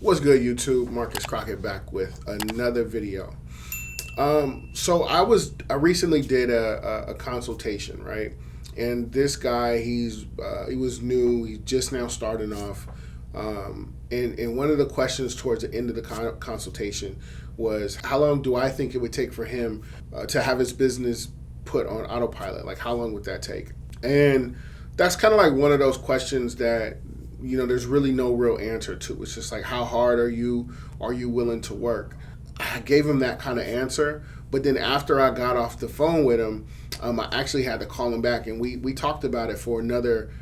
What's good, YouTube? Marcus Crockett back with another video. I recently did a consultation, right? And this guy, he was new. He's just now starting off. And one of the questions towards the end of the consultation was, how long do I think it would take for him to have his business put on autopilot? Like, how long would that take? And that's kind of like one of those questions that there's really no real answer to. It's just like, how hard are you willing to work? I gave him that kind of answer, but then after I got off the phone with him, I actually had to call him back, and we talked about it for another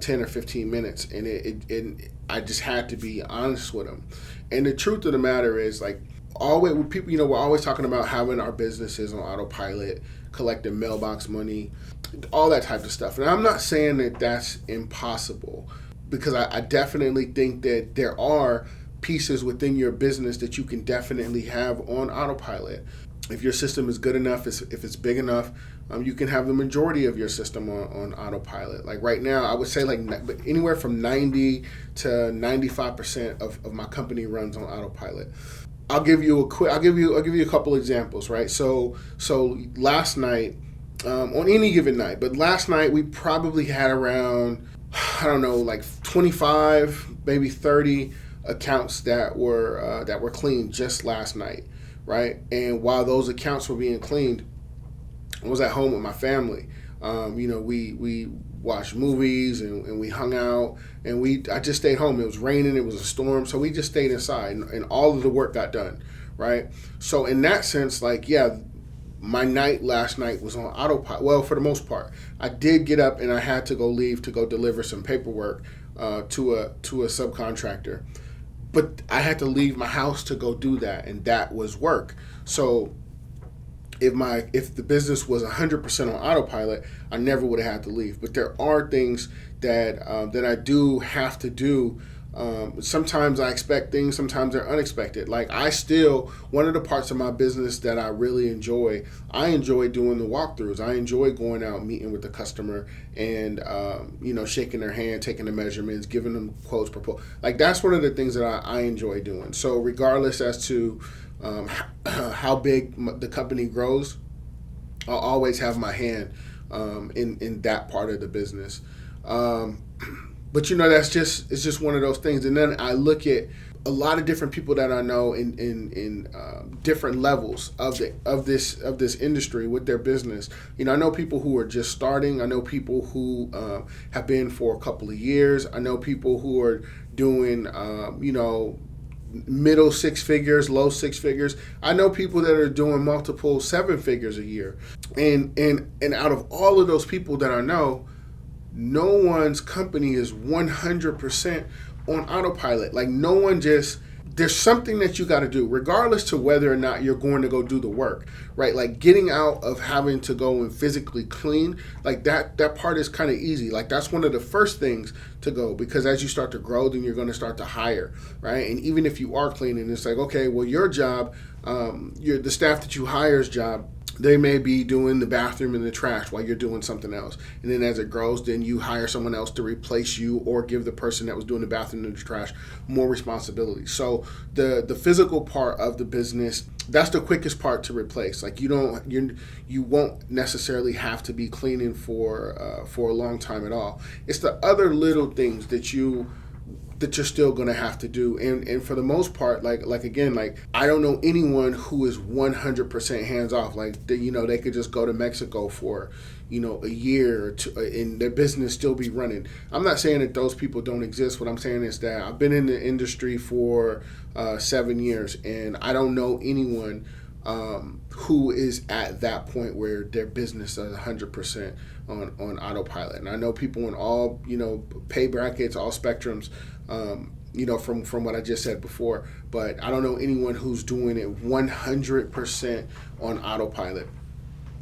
10 or 15 minutes, and I just had to be honest with him. And the truth of the matter is, like, always people, we're always talking about having our businesses on autopilot, collecting mailbox money, all that type of stuff. And I'm not saying that that's impossible, because I definitely think that there are pieces within your business that you can definitely have on autopilot. If your system is good enough, if it's big enough, you can have the majority of your system on autopilot. Like right now, I would say like anywhere from 90 to 95% of my company runs on autopilot. I'll give you a couple examples, right? So last night, on any given night, but last night we probably had around, I don't know, like 25, maybe 30 accounts that were cleaned just last night, right? And while those accounts were being cleaned, I was at home with my family. We watched movies and we hung out, and I just stayed home. It was raining, it was a storm, so we just stayed inside, and all of the work got done, right? So in that sense, like, yeah, my night last night was on autopilot. Well, for the most part, I did get up and I had to leave to go deliver some paperwork to a subcontractor, but I had to leave my house to go do that, and that was work. So if the business was 100% on autopilot, I never would have had to leave. But there are things that I do have to do. Sometimes I expect things, sometimes they're unexpected. Like one of the parts of my business that I really enjoy, I enjoy doing the walkthroughs. I enjoy going out, meeting with the customer, and shaking their hand, taking the measurements, giving them quotes, like that's one of the things that I enjoy doing. So regardless as to how big the company grows, I'll always have my hand in that part of the business. But it's just one of those things. And then I look at a lot of different people that I know in different levels of this industry with their business. I know people who are just starting. I know people who have been for a couple of years. I know people who are doing middle six figures, low six figures. I know people that are doing multiple seven figures a year. And out of all of those people that I know, no one's company is 100% on autopilot. Like there's something that you got to do, regardless to whether or not you're going to go do the work, right? Like getting out of having to go and physically clean, like that part is kind of easy. Like that's one of the first things to go, because as you start to grow, then you're going to start to hire, right? And even if you are cleaning, it's like, okay, well, your job, the staff that you hire's job, they may be doing the bathroom and the trash while you're doing something else. And then as it grows, then you hire someone else to replace you, or give the person that was doing the bathroom and the trash more responsibility. So the physical part of the business, that's the quickest part to replace. Like you won't necessarily have to be cleaning for a long time at all. It's the other little things that you're still going to have to do. And for the most part, like again, like I don't know anyone who is 100% hands off. Like they could just go to Mexico for a year or two, and their business still be running. I'm not saying that those people don't exist. What I'm saying is that I've been in the industry for 7 years, and I don't know anyone who is at that point where their business is 100% on autopilot. And I know people in all pay brackets, all spectrums, from what I just said before, but I don't know anyone who's doing it 100% on autopilot.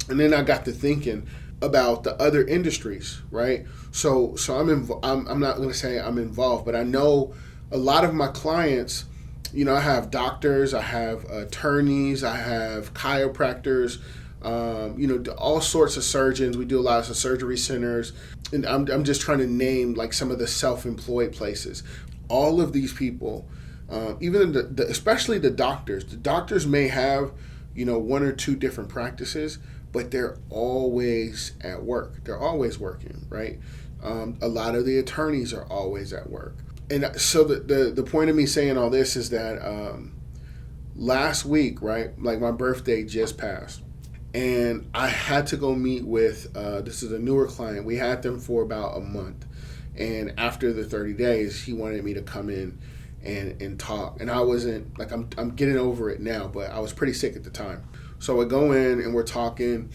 And then I got to thinking about the other industries, right? So I'm not going to say I'm involved, but I know a lot of my clients. I have doctors, I have attorneys, I have chiropractors, all sorts of surgeons. We do a lot of surgery centers, and I'm just trying to name like some of the self-employed places. All of these people, Even especially the doctors. The doctors may have, one or two different practices, but they're always at work. They're always working, right? A lot of the attorneys are always at work. And so the point of me saying all this is that last week, right, like my birthday just passed, and I had to go meet with, this is a newer client. We had them for about a month. And after the 30 days, he wanted me to come in and talk. And I wasn't, like, I'm getting over it now, but I was pretty sick at the time. So I go in and we're talking.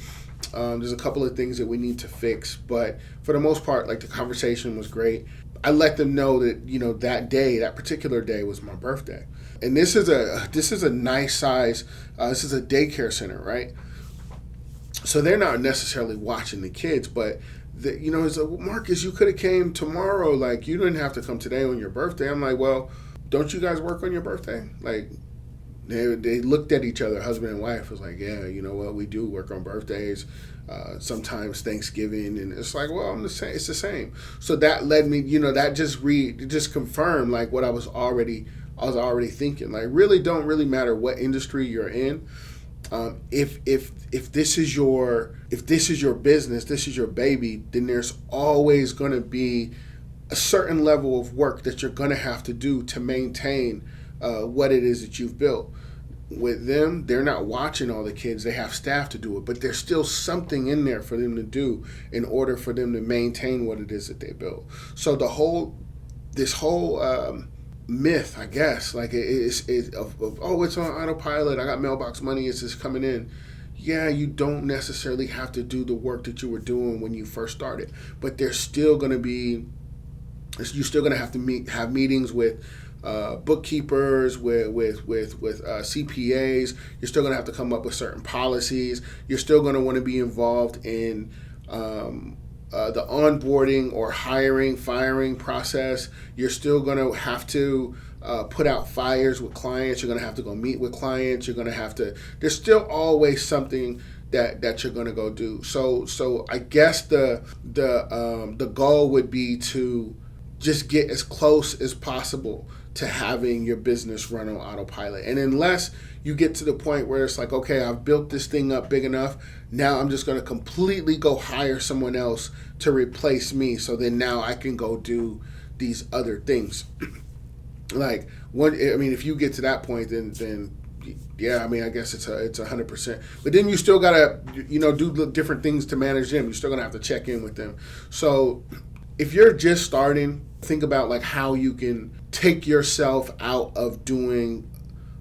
There's a couple of things that we need to fix, but for the most part, like, the conversation was great. I let them know that, that particular day was my birthday. And this is a nice size, this is a daycare center, right? So they're not necessarily watching the kids, but it's like, Marcus, you could have came tomorrow. Like, you didn't have to come today on your birthday. I'm like, well, don't you guys work on your birthday? Like, they looked at each other, husband and wife. Was like, yeah, you know what, we do work on birthdays, sometimes Thanksgiving, and it's like, well, it's the same. So that led me, that just confirmed like what I was already thinking. Like, really don't really matter what industry you're in. If this is your business, this is your baby, then there's always going to be a certain level of work that you're going to have to do to maintain what it is that you've built. With them, they're not watching all the kids. They have staff to do it, but there's still something in there for them to do in order for them to maintain what it is that they built. So this whole myth, I guess, like it's on autopilot. I got mailbox money. It's just coming in. Yeah, you don't necessarily have to do the work that you were doing when you first started, but you're still going to have to have meetings with bookkeepers, with CPAs. You're still going to have to come up with certain policies. You're still going to want to be involved in the onboarding or firing process. You're still going to have to put out fires with clients. You're going to have to go meet with clients. You're going to have to. There's still always something that you're going to go do. So I guess the goal would be to just get as close as possible to having your business run on autopilot. And unless you get to the point where it's like, okay, I've built this thing up big enough, now I'm just going to completely go hire someone else to replace me, so then now I can go do these other things. Like, if you get to that point, then yeah, I guess it's 100%. But then you still gotta, do the different things to manage them. You're still gonna have to check in with them. So if you're just starting, think about like how you can take yourself out of doing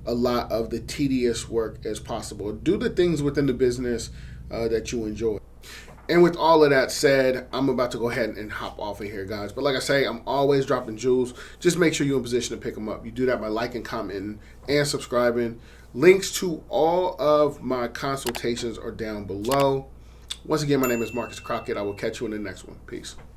a lot of the tedious work as possible. Do the things within the business that you enjoy. And with all of that said, I'm about to go ahead and hop off of here, guys. But like I say, I'm always dropping jewels. Just make sure you're in position to pick them up. You do that by liking, commenting, and subscribing. Links to all of my consultations are down below. Once again, my name is Marcus Crockett. I will catch you in the next one. Peace.